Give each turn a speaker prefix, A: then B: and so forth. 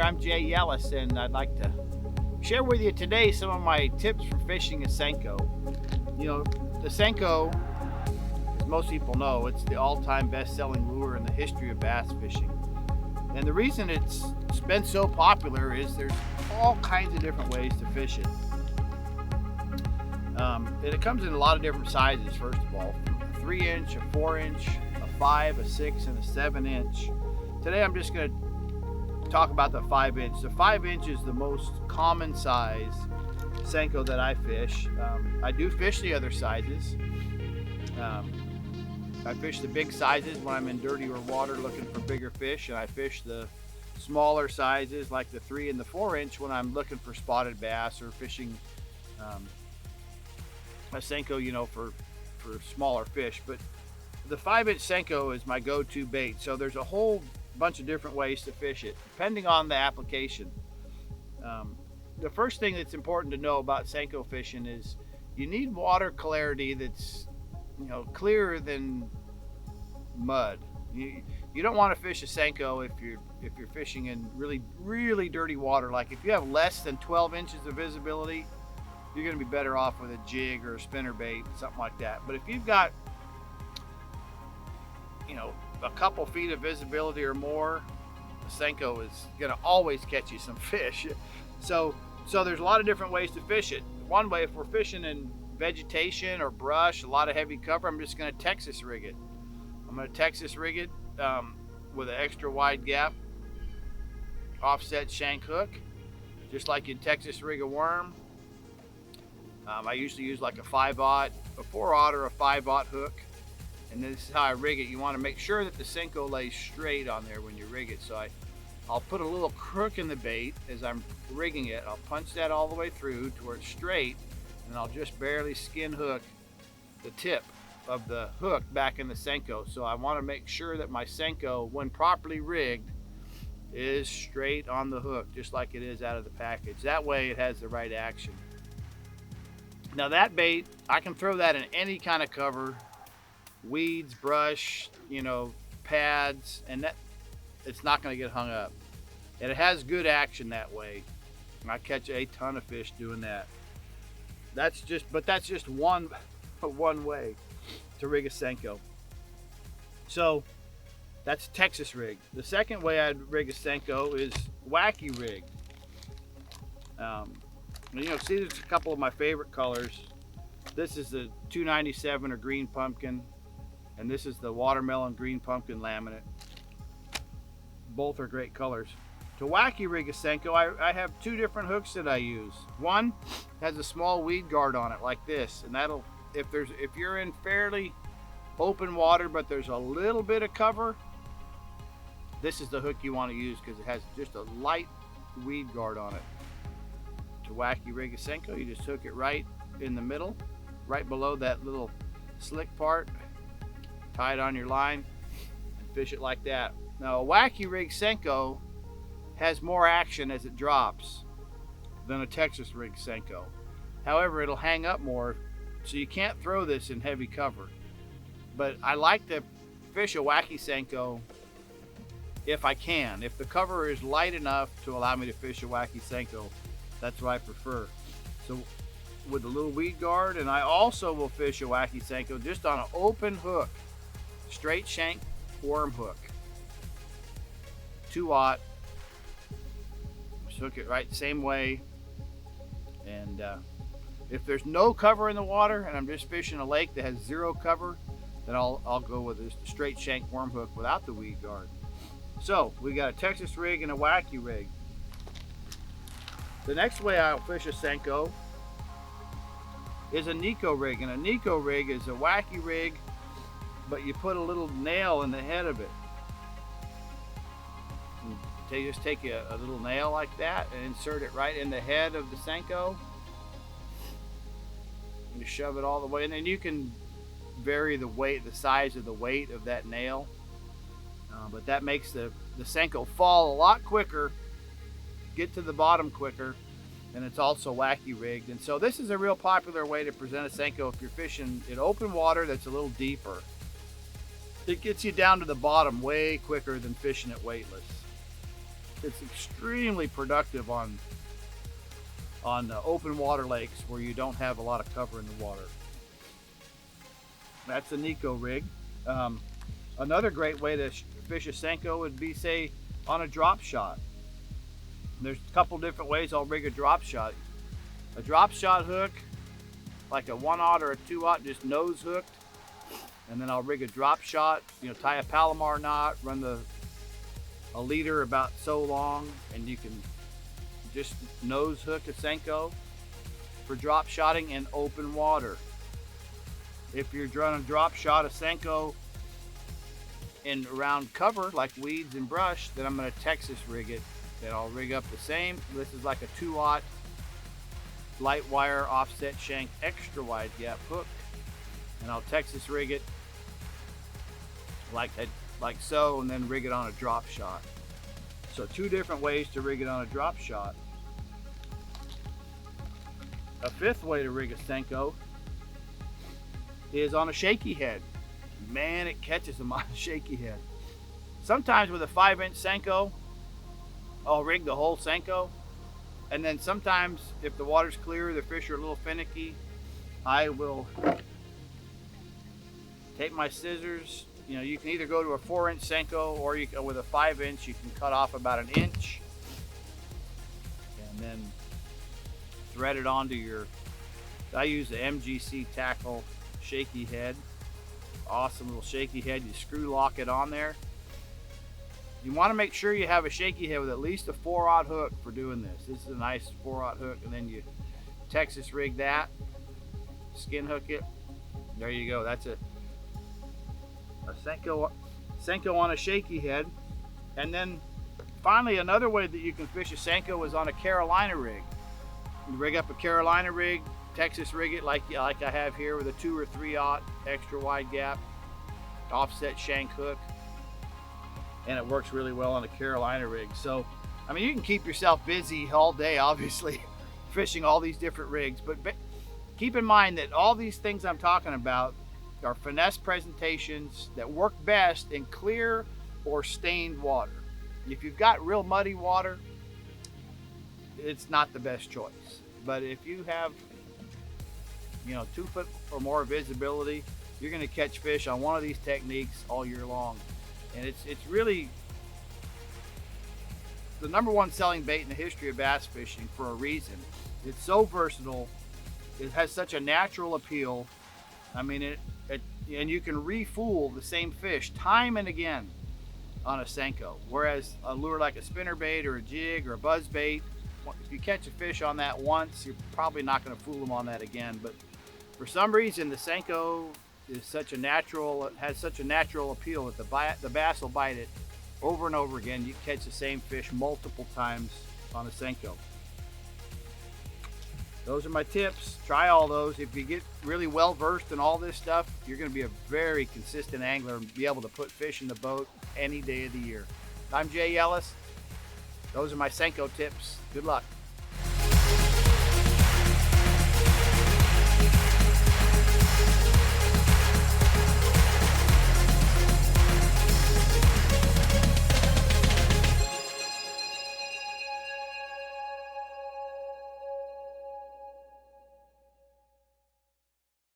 A: I'm Jay Yelas, and I'd like to share with you today some of my tips for fishing a Senko. You know, the Senko, as most people know, it's the all-time best-selling lure in the history of bass fishing. And the reason it's been so popular is there's all kinds of different ways to fish it. And it comes in a lot of different sizes, first of all. A 3-inch, a 4-inch, a 5, a 6, and a 7-inch. Today I'm just going to talk about the 5-inch. The 5-inch is the most common size Senko that I fish. I do fish the other sizes. I fish the big sizes when I'm in dirtier water looking for bigger fish, and I fish the smaller sizes like the 3 and the 4-inch when I'm looking for spotted bass or fishing a Senko, you know, for smaller fish. But the 5-inch Senko is my go-to bait. So there's a whole bunch of different ways to fish it depending on the application. The first thing that's important to know about Senko fishing is you need water clarity that's, you know, clearer than mud. You don't want to fish a Senko if you're fishing in really dirty water. Like if you have less than 12 inches of visibility, you're going to be better off with a jig or a spinner bait, something like that. But if you've got, you know, a couple feet of visibility or more, the Senko is going to always catch you some fish. So there's a lot of different ways to fish it. One way, if we're fishing in vegetation or brush, a lot of heavy cover, I'm just going to Texas rig it. I'm going to Texas rig it with an extra wide gap offset shank hook, just like you'd Texas rig a worm. I usually use like a 5/0, a 4/0, or a 5/0 hook, and this is how I rig it. You want to make sure that the Senko lays straight on there when you rig it. So I'll put a little crook in the bait as I'm rigging it. I'll punch that all the way through to where it's straight, and I'll just barely skin hook the tip of the hook back in the Senko. So I want to make sure that my Senko, when properly rigged, is straight on the hook, just like it is out of the package. That way it has the right action. Now that bait, I can throw that in any kind of cover, weeds, brush, you know, pads, and that it's not going to get hung up. And it has good action that way. I catch a ton of fish doing that. That's just one way to rig a Senko. So that's Texas rig. The second way I'd rig a Senko is Wacky rig. You know, see, there's a couple of my favorite colors. This is the 297 or green pumpkin, and this is the watermelon green pumpkin laminate. Both are great colors. To Wacky rig a Senko, I have two different hooks that I use. One has a small weed guard on it like this, and that'll, if you're in fairly open water but there's a little bit of cover, this is the hook you want to use because it has just a light weed guard on it. To Wacky rig a Senko, you just hook it right in the middle, right below that little slick part, tie it on your line, and fish it like that. Now a Wacky rig Senko has more action as it drops than a Texas rig Senko. However, it'll hang up more, so you can't throw this in heavy cover. But I like to fish a Wacky Senko if I can. If the cover is light enough to allow me to fish a Wacky Senko, that's what I prefer. So with a little weed guard, and I also will fish a Wacky Senko just on an open hook, straight shank worm hook, 2/0. Just hook it right the same way. And if there's no cover in the water and I'm just fishing a lake that has zero cover, then I'll go with just a straight shank worm hook without the weed guard. So we got a Texas rig and a Wacky rig. The next way I'll fish a Senko is a Neko rig. And a Neko rig is a Wacky rig, but you put a little nail in the head of it. And you just take a little nail like that and insert it right in the head of the Senko. And you shove it all the way, and then you can vary the weight, the size of the weight of that nail. But that makes the Senko fall a lot quicker, get to the bottom quicker, and it's also Wacky rigged. And so this is a real popular way to present a Senko if you're fishing in open water that's a little deeper. It gets you down to the bottom way quicker than fishing it weightless. it's extremely productive on open water lakes where you don't have a lot of cover in the water. That's a Neko rig. Another great way to fish a Senko would be, say, on a drop shot. There's a couple different ways I'll rig a drop shot. A drop shot hook, like a 1/0 or a 2/0, just nose hooked, and then I'll rig a drop shot. Tie a Palomar knot, run a leader about so long, and you can just nose hook a Senko for drop shotting in open water. If you're trying to drop shot a Senko in around cover like weeds and brush, then I'm going to Texas rig it. Then I'll rig up the same. This is like a 2/0 light wire offset shank extra wide gap hook, and I'll Texas rig it like so, and then rig it on a drop shot. So 2 different ways to rig it on a drop shot. A 5th way to rig a Senko is on a shaky head. Man, it catches them on a shaky head. Sometimes with a 5-inch Senko, I'll rig the whole Senko. And then sometimes, if the water's clear, the fish are a little finicky, I will take my scissors. You can either go to a 4-inch Senko, or you can, with a 5-inch, you can cut off about 1 inch, and then thread it onto your. I use the MGC Tackle shaky head. Awesome little shaky head. You screw lock it on there. You want to make sure you have a shaky head with at least a 4/0 hook for doing this. This is a nice 4/0 hook, and then you Texas rig that, skin hook it. There you go. That's a Senko on a shaky head. And then finally, another way that you can fish a Senko is on a Carolina rig. You rig up a Carolina rig, Texas rig it like I have here with a 2 or 3/0 extra wide gap offset shank hook. And it works really well on a Carolina rig. So, I mean, you can keep yourself busy all day, obviously, fishing all these different rigs. But keep in mind that all these things I'm talking about are finesse presentations that work best in clear or stained water. If you've got real muddy water, it's not the best choice. But if you have, 2 foot or more visibility, you're going to catch fish on one of these techniques all year long. And it's really the #1 selling bait in the history of bass fishing for a reason. It's so versatile. It has such a natural appeal. I mean, and you can refool the same fish time and again on a Senko. Whereas a lure like a spinnerbait or a jig or a buzz bait, if you catch a fish on that once, you're probably not going to fool them on that again. But for some reason, the Senko has such a natural appeal that the bass will bite it over and over again. You catch the same fish multiple times on a Senko. Those are my tips. Try all those. If you get really well versed in all this stuff, you're going to be a very consistent angler and be able to put fish in the boat any day of the year. I'm Jay Yelas. Those are my Senko tips. Good luck.